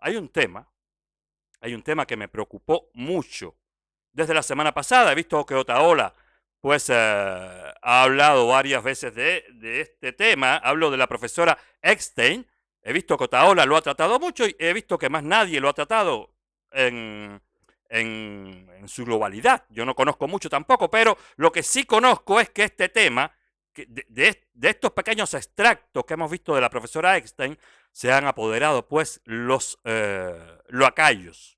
hay un tema, hay un tema que me preocupó mucho desde la semana pasada. He visto que Otaola pues ha hablado varias veces de este tema. Hablo de la profesora Eckstein. He visto que Otaola lo ha tratado mucho y he visto que más nadie lo ha tratado en, en su globalidad. Yo no conozco mucho tampoco, pero lo que sí conozco es que este tema, de estos pequeños extractos que hemos visto de la profesora Eckstein, se han apoderado pues los lacayos,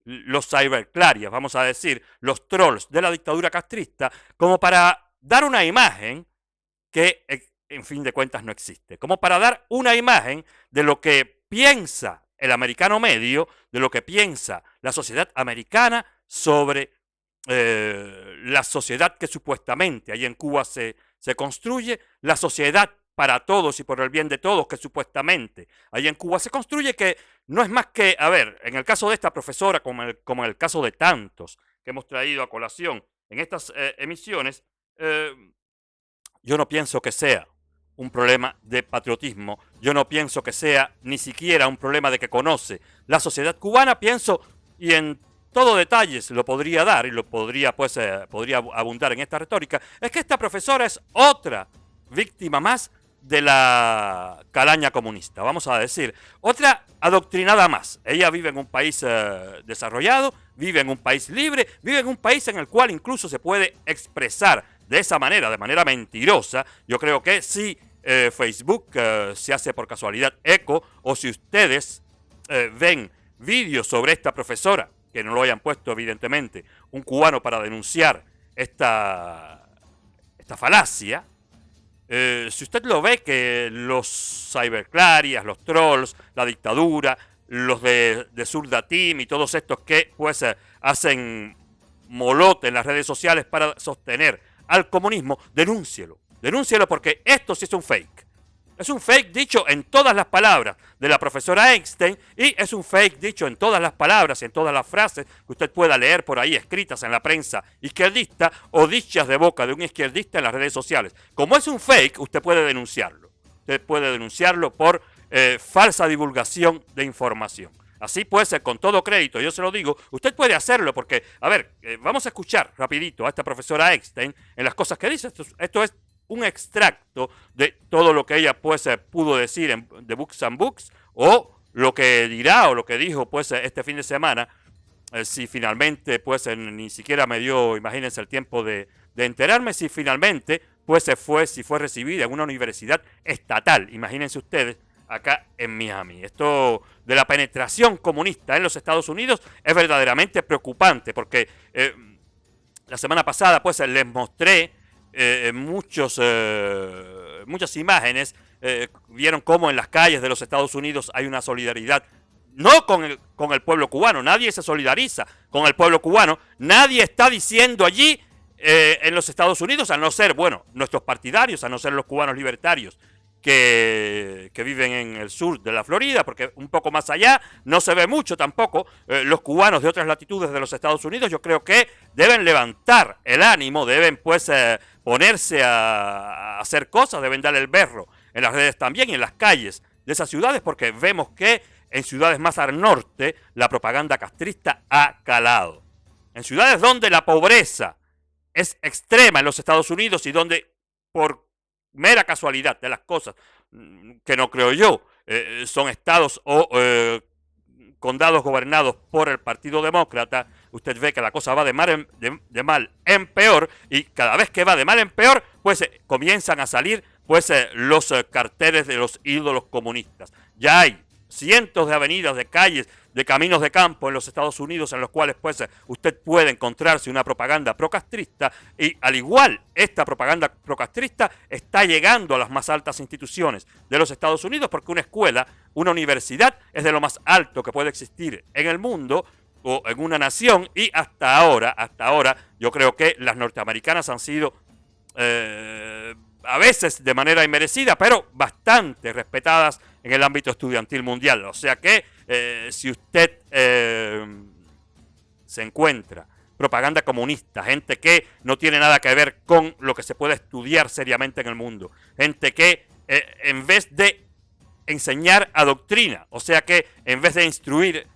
los cyberclarias, vamos a decir, los trolls de la dictadura castrista, como para dar una imagen que, en fin de cuentas, no existe. Como para dar una imagen de lo que piensa el americano medio, de lo que piensa la sociedad americana sobre la sociedad que supuestamente ahí en Cuba se construye, la sociedad para todos y por el bien de todos que supuestamente ahí en Cuba se construye, que no es más que, a ver, en el caso de esta profesora, como en el caso de tantos que hemos traído a colación en estas emisiones, eh, yo no pienso que sea un problema de patriotismo, yo no pienso que sea ni siquiera un problema de que conoce la sociedad cubana, pienso, y en todo detalles lo podría dar y lo podría, pues, podría abundar en esta retórica, es que esta profesora es otra víctima más de la calaña comunista, vamos a decir, otra adoctrinada más. Ella vive en un país desarrollado, vive en un país libre, vive en un país en el cual incluso se puede expresar de esa manera, de manera mentirosa. Yo creo que si Facebook se hace por casualidad eco, o si ustedes ven vídeos sobre esta profesora, que no lo hayan puesto evidentemente un cubano para denunciar esta falacia, si usted lo ve, que los cyberclarias, los trolls, la dictadura, los de Surda Team y todos estos que pues hacen molote en las redes sociales para sostener al comunismo, denúncielo. Denúncielo porque esto sí es un fake. Es un fake dicho en todas las palabras de la profesora Einstein y es un fake dicho en todas las palabras y en todas las frases que usted pueda leer por ahí escritas en la prensa izquierdista o dichas de boca de un izquierdista en las redes sociales. Como es un fake, usted puede denunciarlo. Usted puede denunciarlo por falsa divulgación de información. Así pues, con todo crédito, yo se lo digo, usted puede hacerlo porque, a ver, vamos a escuchar rapidito a esta profesora Eckstein en las cosas que dice. Esto es un extracto de todo lo que ella pues pudo decir en The Books and Books, o lo que dirá o lo que dijo pues este fin de semana, si finalmente pues ni siquiera me dio, imagínense, el tiempo de enterarme, si finalmente pues si fue recibida en una universidad estatal, imagínense ustedes, acá en Miami. Esto de la penetración comunista en los Estados Unidos es verdaderamente preocupante, porque la semana pasada pues les mostré muchas imágenes. Vieron cómo en las calles de los Estados Unidos hay una solidaridad, no con el pueblo cubano, nadie se solidariza con el pueblo cubano, nadie está diciendo allí en los Estados Unidos, a no ser, bueno, nuestros partidarios, a no ser los cubanos libertarios que viven en el sur de la Florida, porque un poco más allá no se ve mucho tampoco. Los cubanos de otras latitudes de los Estados Unidos, yo creo que deben levantar el ánimo, deben pues ponerse a hacer cosas, deben dar el berro en las redes también y en las calles de esas ciudades, porque vemos que en ciudades más al norte la propaganda castrista ha calado. En ciudades donde la pobreza es extrema en los Estados Unidos y donde por mera casualidad de las cosas, que no creo yo, son estados o condados gobernados por el Partido Demócrata, usted ve que la cosa va de mal en peor, y cada vez que va de mal en peor, pues comienzan a salir pues los carteles de los ídolos comunistas. Ya hay cientos de avenidas, de calles, de caminos de campo en los Estados Unidos en los cuales pues usted puede encontrarse una propaganda procastrista, y al igual esta propaganda procastrista está llegando a las más altas instituciones de los Estados Unidos, porque una escuela, una universidad es de lo más alto que puede existir en el mundo o en una nación, y hasta ahora yo creo que las norteamericanas han sido a veces de manera inmerecida, pero bastante respetadas en el ámbito estudiantil mundial. O sea que si usted se encuentra propaganda comunista, gente que no tiene nada que ver con lo que se puede estudiar seriamente en el mundo, gente que en vez de enseñar a doctrina. O sea que en vez de instruir,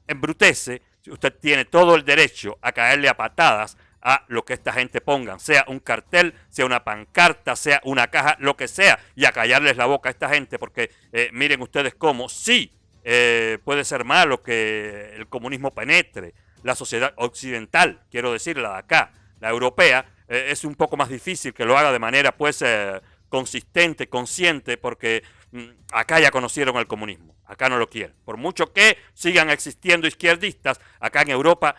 embrutece. Usted tiene todo el derecho a caerle a patadas a lo que esta gente pongan, sea un cartel, sea una pancarta, sea una caja, lo que sea, y a callarles la boca a esta gente, porque miren ustedes cómo sí puede ser malo que el comunismo penetre la sociedad occidental, quiero decir, la de acá, la europea, es un poco más difícil que lo haga de manera pues consistente, consciente, porque acá ya conocieron el comunismo, acá no lo quieren. Por mucho que sigan existiendo izquierdistas, acá en Europa,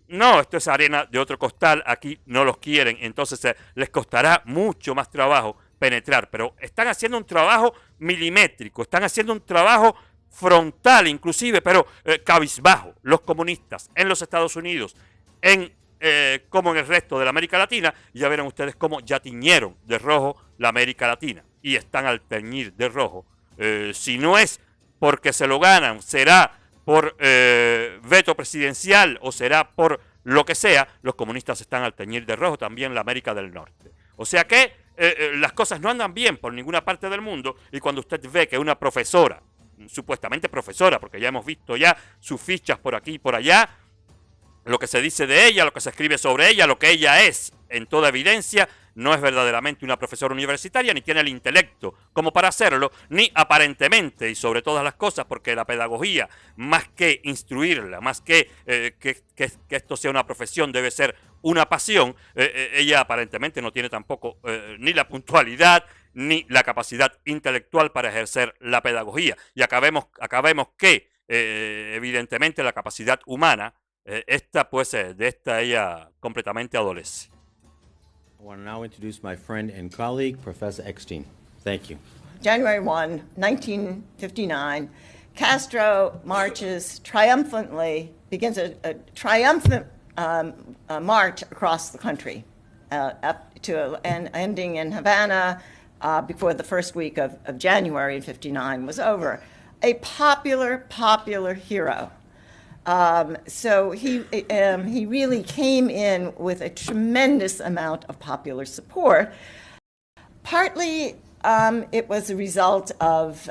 no, esto es arena de otro costal, aquí no los quieren, entonces les costará mucho más trabajo penetrar, pero están haciendo un trabajo milimétrico, están haciendo un trabajo frontal inclusive, pero cabizbajo, los comunistas en los Estados Unidos, como en el resto de la América Latina, ya verán ustedes cómo ya tiñeron de rojo la América Latina y están al teñir de rojo. Si no es porque se lo ganan, será por veto presidencial o será por lo que sea, los comunistas están al teñir de rojo también la América del Norte. O sea que las cosas no andan bien por ninguna parte del mundo, y cuando usted ve que una profesora, supuestamente profesora, porque ya hemos visto ya sus fichas por aquí y por allá, lo que se dice de ella, lo que se escribe sobre ella, lo que ella es, en toda evidencia, no es verdaderamente una profesora universitaria, ni tiene el intelecto como para hacerlo, ni aparentemente, y sobre todas las cosas, porque la pedagogía, más que instruirla, más que esto sea una profesión, debe ser una pasión, ella aparentemente no tiene tampoco ni la puntualidad, ni la capacidad intelectual para ejercer la pedagogía. Y acabemos que, evidentemente, la capacidad humana, esta pues de esta ella completamente adolece. I want to now introduce my friend and colleague, Professor Eckstein. Thank you. January 1, 1959, Castro marches triumphantly, begins a triumphant march across the country, up to and ending in Havana before the first week of January in 59 was over. A popular hero. So he really came in with a tremendous amount of popular support. Partly it was a result of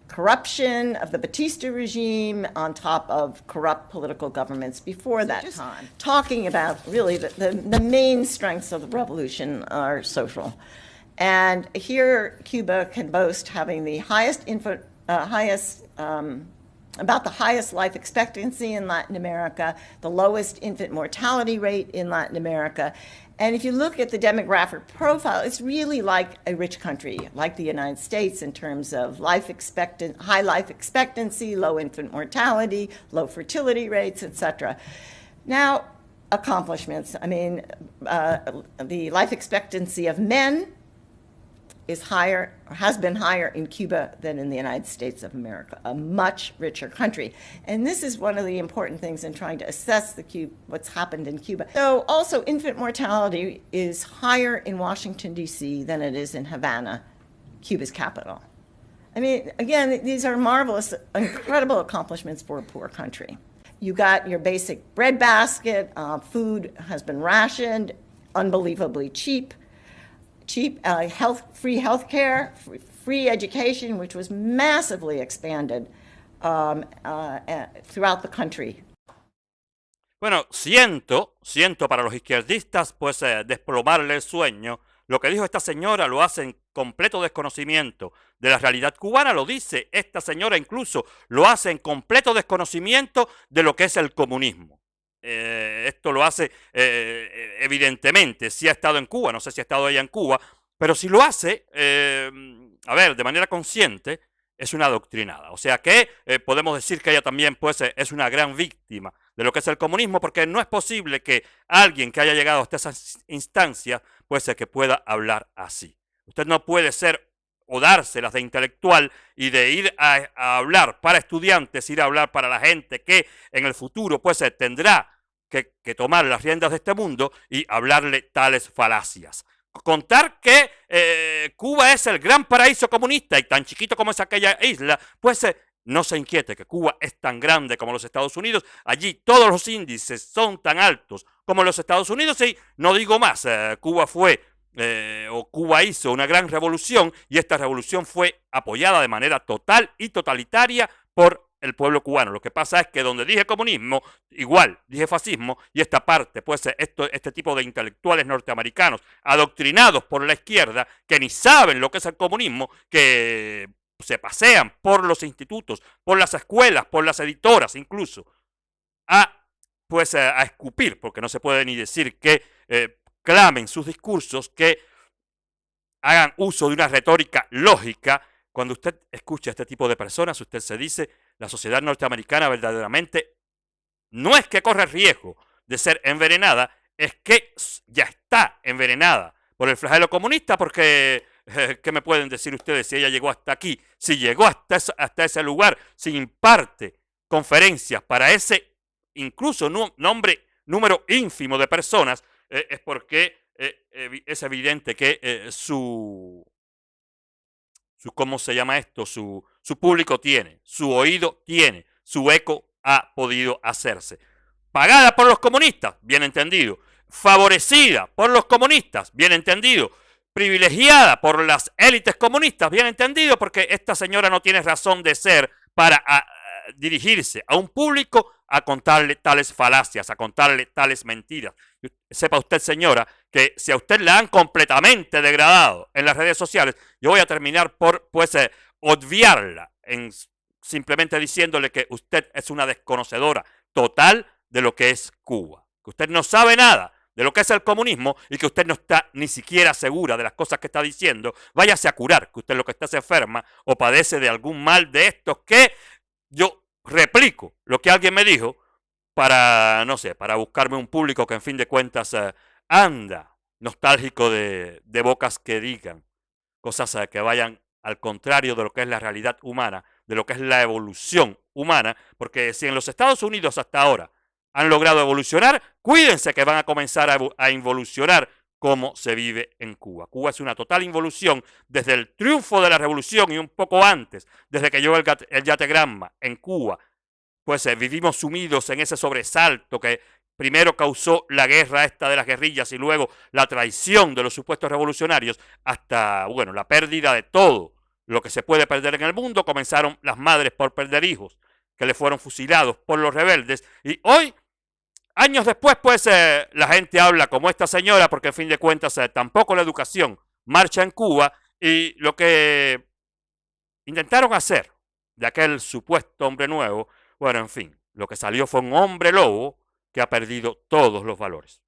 corruption of the Batista regime on top of corrupt political governments before that time. Talking about really the main strengths of the revolution are social. And here Cuba can boast having the about the highest life expectancy in Latin America, the lowest infant mortality rate in Latin America. And if you look at the demographic profile, it's really like a rich country, like the United States in terms of high life expectancy, low infant mortality, low fertility rates, etc. Now, accomplishments. I mean, the life expectancy of men is higher, or has been higher in Cuba than in the United States of America, a much richer country. And this is one of the important things in trying to assess what's happened in Cuba. So also infant mortality is higher in Washington, D.C. than it is in Havana, Cuba's capital. I mean, again, these are marvelous, incredible accomplishments for a poor country. You got your basic bread basket, food has been rationed, unbelievably cheap, free health care, free education, which was massively expanded throughout the country. Bueno, siento para los izquierdistas pues desplomarle el sueño. Lo que dijo esta señora lo hace en completo desconocimiento de la realidad cubana, lo dice esta señora, incluso lo hace en completo desconocimiento de lo que es el comunismo. Esto lo hace evidentemente, si ha estado en Cuba, no sé si ha estado ella en Cuba, pero si lo hace, de manera consciente, es una adoctrinada. O sea que podemos decir que ella también pues es una gran víctima de lo que es el comunismo, porque no es posible que alguien que haya llegado hasta esas instancias pues que pueda hablar así. Usted no puede ser o dárselas de intelectual y de ir a hablar para estudiantes, ir a hablar para la gente que en el futuro pues tendrá que tomar las riendas de este mundo y hablarle tales falacias. Contar que Cuba es el gran paraíso comunista y tan chiquito como es aquella isla, pues no se inquiete, que Cuba es tan grande como los Estados Unidos. Allí todos los índices son tan altos como los Estados Unidos y no digo más, Cuba fue o Cuba hizo una gran revolución y esta revolución fue apoyada de manera total y totalitaria por el pueblo cubano. Lo que pasa es que donde dije comunismo, igual dije fascismo, y esta parte, pues este tipo de intelectuales norteamericanos adoctrinados por la izquierda que ni saben lo que es el comunismo, que se pasean por los institutos, por las escuelas, por las editoras incluso, a escupir, porque no se puede ni decir que clamen sus discursos, que hagan uso de una retórica lógica. Cuando usted escucha a este tipo de personas, usted se dice, la sociedad norteamericana verdaderamente no es que corre riesgo de ser envenenada, es que ya está envenenada por el flagelo comunista, porque, ¿qué me pueden decir ustedes si ella llegó hasta aquí? Si llegó hasta ese lugar, si imparte conferencias para ese incluso número ínfimo de personas, es porque es evidente que ¿cómo se llama esto? Su público tiene, su oído tiene, su eco ha podido hacerse. Pagada por los comunistas, bien entendido. Favorecida por los comunistas, bien entendido. Privilegiada por las élites comunistas, bien entendido, porque esta señora no tiene razón de ser para dirigirse a un público a contarle tales falacias, a contarle tales mentiras. Sepa usted, señora, que si a usted la han completamente degradado en las redes sociales, yo voy a terminar por, obviarla, simplemente diciéndole que usted es una desconocedora total de lo que es Cuba, que usted no sabe nada de lo que es el comunismo y que usted no está ni siquiera segura de las cosas que está diciendo. Váyase a curar, que usted lo que está es enferma o padece de algún mal de estos, que yo replico lo que alguien me dijo para, no sé, para buscarme un público que en fin de cuentas anda nostálgico de bocas que digan cosas que vayan al contrario de lo que es la realidad humana, de lo que es la evolución humana, porque si en los Estados Unidos hasta ahora han logrado evolucionar, cuídense que van a comenzar a involucionar como se vive en Cuba. Cuba es una total involución desde el triunfo de la revolución y un poco antes, desde que llegó el yate Granma en Cuba, pues vivimos sumidos en ese sobresalto que primero causó la guerra esta de las guerrillas y luego la traición de los supuestos revolucionarios, hasta, bueno, la pérdida de todo lo que se puede perder en el mundo. Comenzaron las madres por perder hijos que le fueron fusilados por los rebeldes, y hoy, años después, pues la gente habla como esta señora, porque en fin de cuentas tampoco la educación marcha en Cuba, y lo que intentaron hacer de aquel supuesto hombre nuevo, bueno, en fin, lo que salió fue un hombre lobo que ha perdido todos los valores.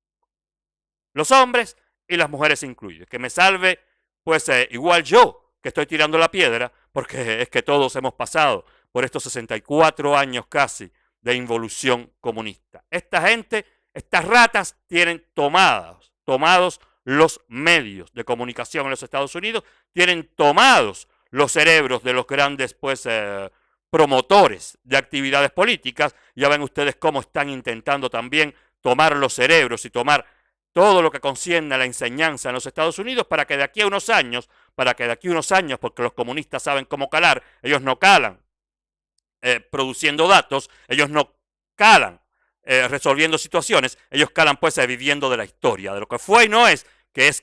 Los hombres y las mujeres incluidos. Que me salve, pues igual yo que estoy tirando la piedra, porque es que todos hemos pasado por estos 64 años casi de involución comunista. Esta gente, estas ratas tienen tomados los medios de comunicación en los Estados Unidos, tienen tomados los cerebros de los grandes, pues, promotores de actividades políticas. Ya ven ustedes cómo están intentando también tomar los cerebros y tomar todo lo que concierne a la enseñanza en los Estados Unidos, para que de aquí a unos años, porque los comunistas saben cómo calar, ellos no calan produciendo datos, ellos no calan resolviendo situaciones, ellos calan pues viviendo de la historia, de lo que fue y no es, que es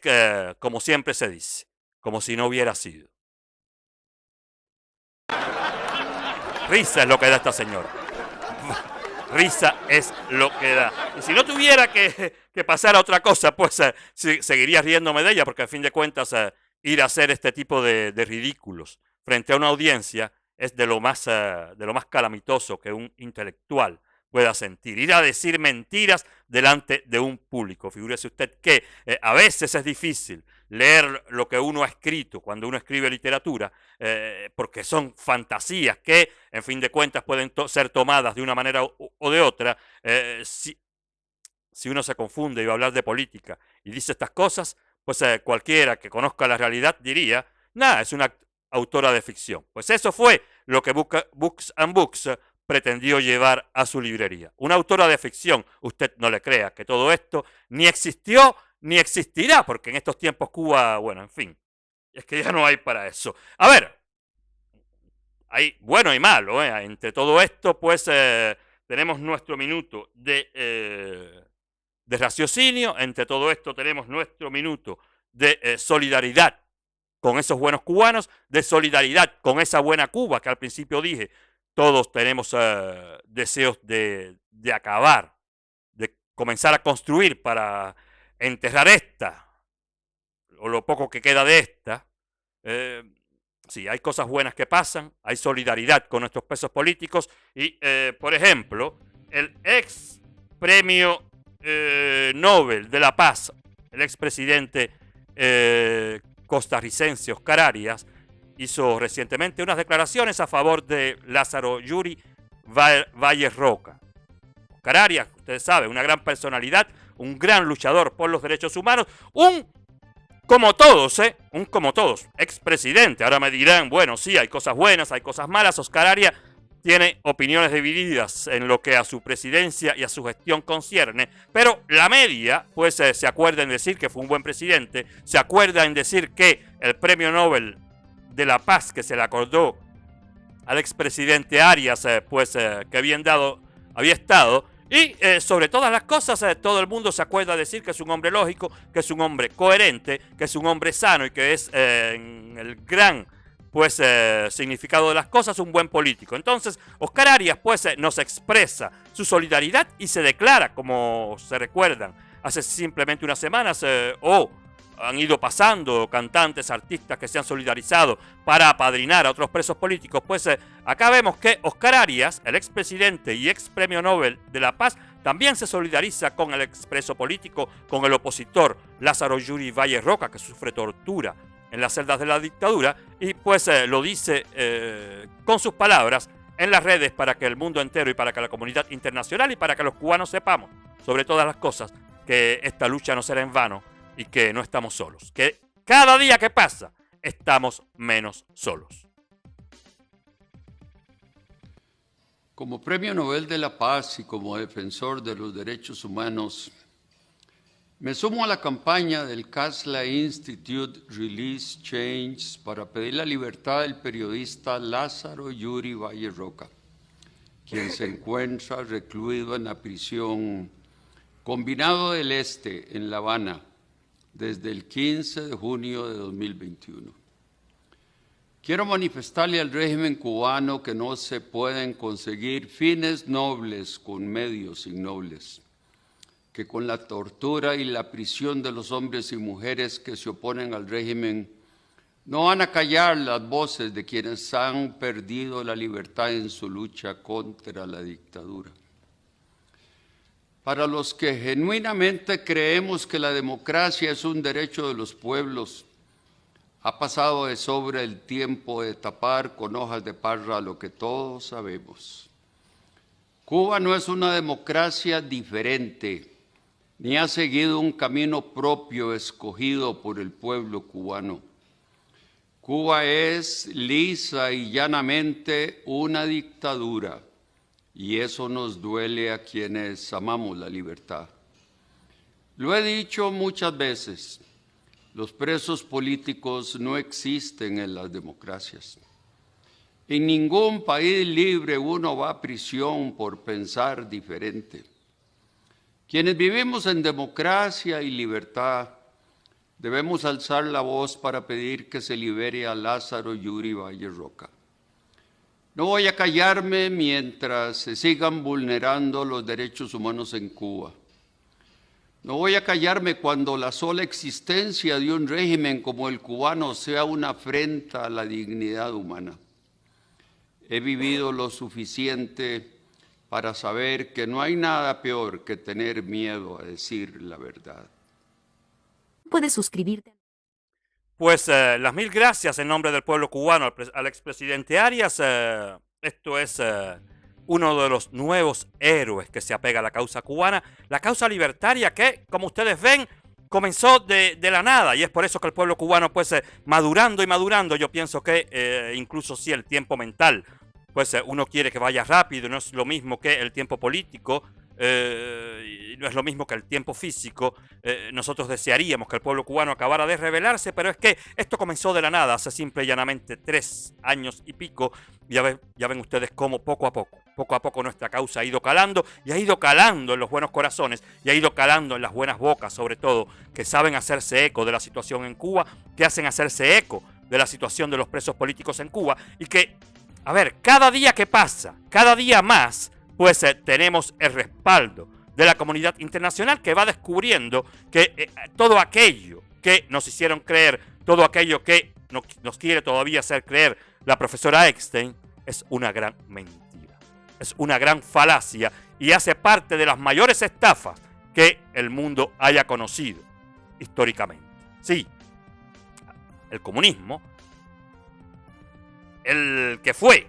como siempre se dice, como si no hubiera sido. Risa es lo que da esta señora. Risa es lo que da. Y si no tuviera que pasar a otra cosa, pues seguiría riéndome de ella, porque a fin de cuentas ir a hacer este tipo de ridículos frente a una audiencia es de lo más calamitoso que un intelectual pueda sentir. Ir a decir mentiras delante de un público. Figúrese usted que a veces es difícil leer lo que uno ha escrito cuando uno escribe literatura, porque son fantasías que, en fin de cuentas, pueden ser tomadas de una manera o de otra. Si uno se confunde y va a hablar de política y dice estas cosas, pues cualquiera que conozca la realidad diría, nada, es una autora de ficción. Pues eso fue lo que Books and Books pretendió llevar a su librería. Una autora de ficción. Usted no le crea que todo esto ni existió ni existirá, porque en estos tiempos Cuba, bueno, en fin, es que ya no hay para eso. A ver, hay bueno y malo, entre todo esto, pues tenemos nuestro minuto de raciocinio, entre todo esto tenemos nuestro minuto de solidaridad con esos buenos cubanos, de solidaridad con esa buena Cuba que al principio dije, todos tenemos deseos de acabar, de comenzar a construir para enterrar esta, o lo poco que queda de esta. Sí, hay cosas buenas que pasan, hay solidaridad con nuestros presos políticos y, por ejemplo, el ex premio Nobel de la Paz, el expresidente costarricense Oscar Arias, hizo recientemente unas declaraciones a favor de Lázaro Yuri Valles Roca. Oscar Arias, ustedes saben, una gran personalidad, un gran luchador por los derechos humanos, como todos, expresidente. Ahora me dirán, bueno, sí, hay cosas buenas, hay cosas malas. Oscar Arias tiene opiniones divididas en lo que a su presidencia y a su gestión concierne, pero la media, pues, se acuerda en decir que fue un buen presidente, se acuerda en decir que el premio Nobel de la Paz que se le acordó al expresidente Arias, que bien dado había estado. Y sobre todas las cosas, todo el mundo se acuerda de decir que es un hombre lógico, que es un hombre coherente, que es un hombre sano y que es, en el gran significado de las cosas, un buen político. Entonces, Oscar Arias nos expresa su solidaridad y se declara, como se recuerdan, hace simplemente unas semanas, han ido pasando cantantes, artistas que se han solidarizado para apadrinar a otros presos políticos. Acá vemos que Oscar Arias, el expresidente y ex premio Nobel de la Paz, también se solidariza con el expreso político, con el opositor Lázaro Yuri Valles Roca, que sufre tortura en las celdas de la dictadura, y lo dice con sus palabras en las redes para que el mundo entero y para que la comunidad internacional y para que los cubanos sepamos, sobre todas las cosas, que esta lucha no será en vano y que no estamos solos, que cada día que pasa estamos menos solos. Como Premio Nobel de la Paz y como defensor de los derechos humanos, me sumo a la campaña del Casla Institute Release Change para pedir la libertad del periodista Lázaro Yuri Valles Roca, quien se encuentra recluido en la prisión Combinado del Este en La Habana desde el 15 de junio de 2021. Quiero manifestarle al régimen cubano que no se pueden conseguir fines nobles con medios ignobles, que con la tortura y la prisión de los hombres y mujeres que se oponen al régimen no van a callar las voces de quienes han perdido la libertad en su lucha contra la dictadura. Para los que genuinamente creemos que la democracia es un derecho de los pueblos, ha pasado de sobra el tiempo de tapar con hojas de parra lo que todos sabemos. Cuba no es una democracia diferente, ni ha seguido un camino propio escogido por el pueblo cubano. Cuba es lisa y llanamente una dictadura, y eso nos duele a quienes amamos la libertad. Lo he dicho muchas veces, los presos políticos no existen en las democracias. En ningún país libre uno va a prisión por pensar diferente. Quienes vivimos en democracia y libertad debemos alzar la voz para pedir que se libere a Lázaro Yuri Valles Roca. No voy a callarme mientras se sigan vulnerando los derechos humanos en Cuba. No voy a callarme cuando la sola existencia de un régimen como el cubano sea una afrenta a la dignidad humana. He vivido lo suficiente para saber que no hay nada peor que tener miedo a decir la verdad. Puedes suscribirte. Las mil gracias en nombre del pueblo cubano al expresidente Arias. Esto es uno de los nuevos héroes que se apega a la causa cubana, la causa libertaria que, como ustedes ven, comenzó de la nada, y es por eso que el pueblo cubano, madurando y madurando, yo pienso que incluso si el tiempo mental, uno quiere que vaya rápido, no es lo mismo que el tiempo político, y no es lo mismo que el tiempo físico. Nosotros desearíamos que el pueblo cubano acabara de rebelarse, pero es que esto comenzó de la nada, hace simple y llanamente 3 años y pico, y ya ven ustedes cómo poco a poco Poco a poco nuestra causa ha ido calando y ha ido calando en los buenos corazones y ha ido calando en las buenas bocas, sobre todo, que saben hacerse eco de la situación en Cuba, que hacen hacerse eco de la situación de los presos políticos en Cuba y que, a ver, cada día que pasa, cada día más, pues tenemos el respaldo de la comunidad internacional que va descubriendo que todo aquello que nos hicieron creer, todo aquello que nos quiere todavía hacer creer la profesora Eckstein, es una gran mentira. Es una gran falacia y hace parte de las mayores estafas que el mundo haya conocido históricamente. Sí, el comunismo, el que fue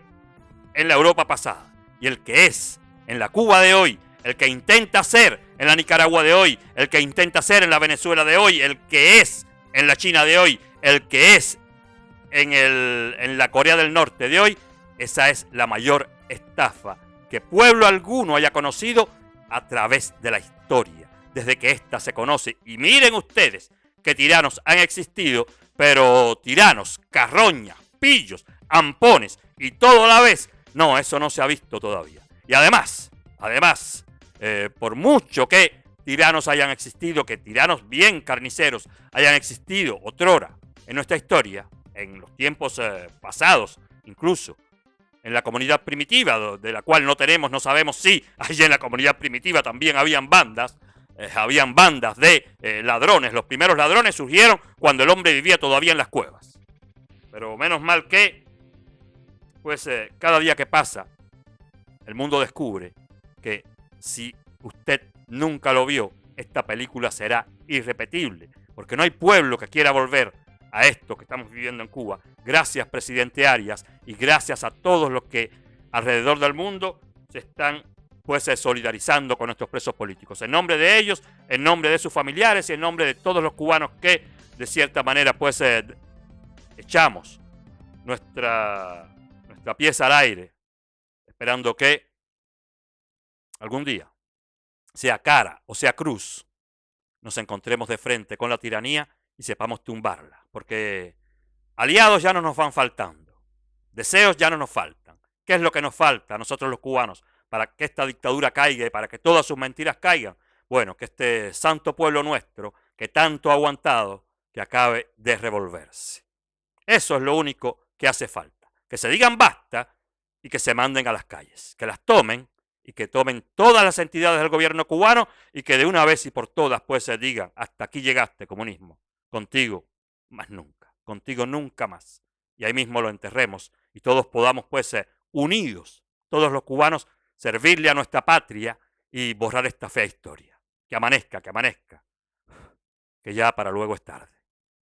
en la Europa pasada y el que es en la Cuba de hoy, el que intenta ser en la Nicaragua de hoy, el que intenta ser en la Venezuela de hoy, el que es en la China de hoy, el que es en la Corea del Norte de hoy, esa es la mayor estafa que pueblo alguno haya conocido a través de la historia, desde que ésta se conoce. Y miren ustedes que tiranos han existido, pero tiranos, carroñas, pillos, ampones y todo a la vez, no, eso no se ha visto todavía. Y además, por mucho que tiranos hayan existido, que tiranos bien carniceros hayan existido otrora en nuestra historia, en los tiempos pasados, incluso en la comunidad primitiva, de la cual no sabemos si allí en la comunidad primitiva también habían bandas de ladrones. Los primeros ladrones surgieron cuando el hombre vivía todavía en las cuevas. Pero menos mal que, pues cada día que pasa, el mundo descubre que si usted nunca lo vio, esta película será irrepetible, porque no hay pueblo que quiera volver a esto que estamos viviendo en Cuba. Gracias, presidente Arias, y gracias a todos los que alrededor del mundo se están pues solidarizando con nuestros presos políticos. En nombre de ellos, en nombre de sus familiares y en nombre de todos los cubanos que de cierta manera pues echamos nuestra pieza al aire, esperando que algún día, sea cara o sea cruz, nos encontremos de frente con la tiranía y sepamos tumbarla, porque aliados ya no nos van faltando, deseos ya no nos faltan. ¿Qué es lo que nos falta a nosotros los cubanos para que esta dictadura caiga y para que todas sus mentiras caigan? Bueno, que este santo pueblo nuestro, que tanto ha aguantado, que acabe de revolverse. Eso es lo único que hace falta, que se digan basta y que se manden a las calles, que las tomen y que tomen todas las entidades del gobierno cubano y que de una vez y por todas pues se digan, hasta aquí llegaste, comunismo, contigo más nunca, contigo nunca más. Y ahí mismo lo enterremos y todos podamos pues ser unidos, todos los cubanos, servirle a nuestra patria y borrar esta fea historia. Que amanezca, que ya para luego es tarde.